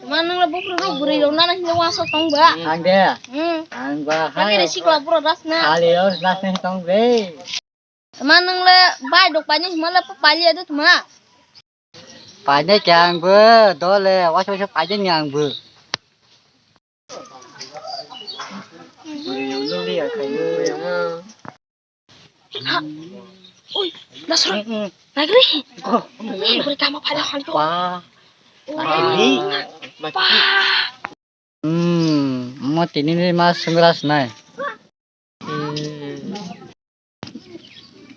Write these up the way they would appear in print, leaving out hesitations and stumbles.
Mana lah bukro buri dona na hindu wasa tong ba. Ande. Ang ba Tapi hai. di sekolah pura rasna. Alios rasne tong be. Mana lah bai dok banyak malah papali ada cuma. Pada chang bơ, dole waso pada nyang bơ. Lu lihat kayu. Oi, nasro. Nagri. Buri kama pada hal tu. Wah. Lagi. Mau ini mas sungras nai.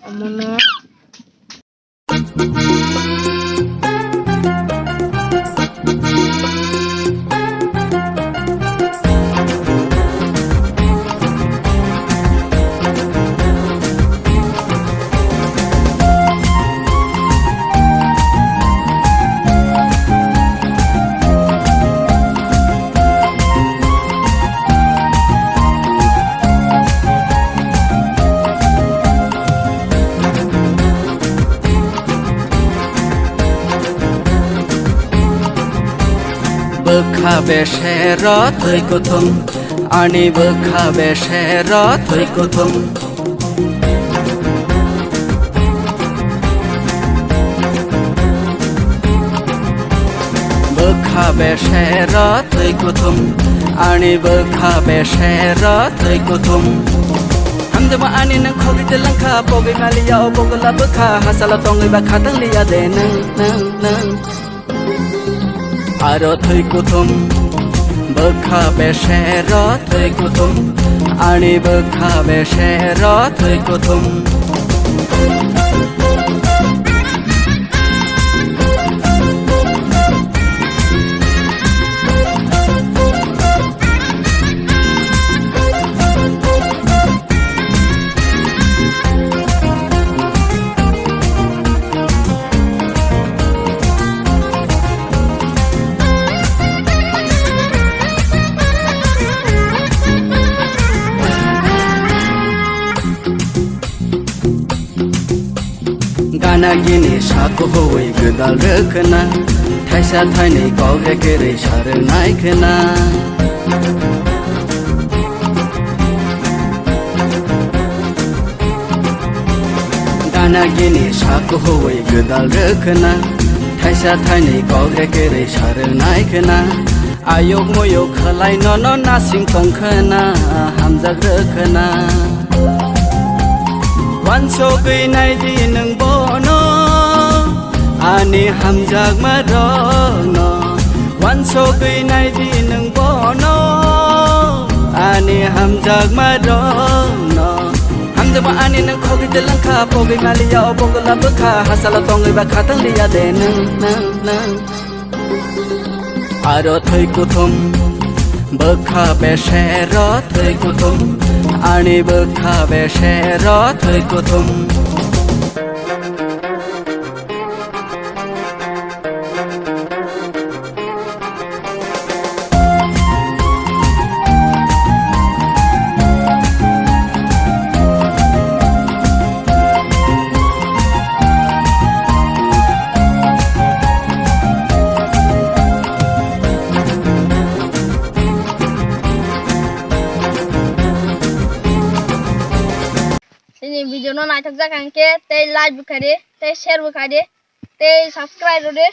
Amuna. Bekhabe sherat hoy kothom ani bekhabe sherat hoy kothom bekhabe sherat hoy kothom ani bekhabe sherat hoy kothom hamdama ani nang khogi telangkha pogi maliya bogla bekha hasala tongi ba khatang liya de nang Aro thoi kothom bekha beshera thoi kothom ani bekha beshera thoi kothom Gana gini saku hoi gedal rekena Thaisa thaini kogre kere sare naikena Gana gini saku hoi gedal rekena Thaisa thaini kogre kere sare naikena Ayok moyok khalai nono nasing tongkhena Hamjak rekena Wanso gay nai di nang bono ani hamjak marono Wanso gay nai di nang bono ani hamjak marono Hamjak ma ani nang khogi telangkha pogi ngaliya obogla bekha hasala tongi ba khatang liya de nang Aro thoi kothom bekha beshera thoi kothom ani bekha beshera thoi kothom Ini video no naik tak kan ke, teh like buka deh, teh share buka deh, teh subscribe deh,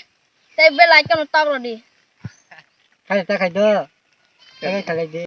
teh bell icon utang deh. Kai ta kai do. Kai kai de.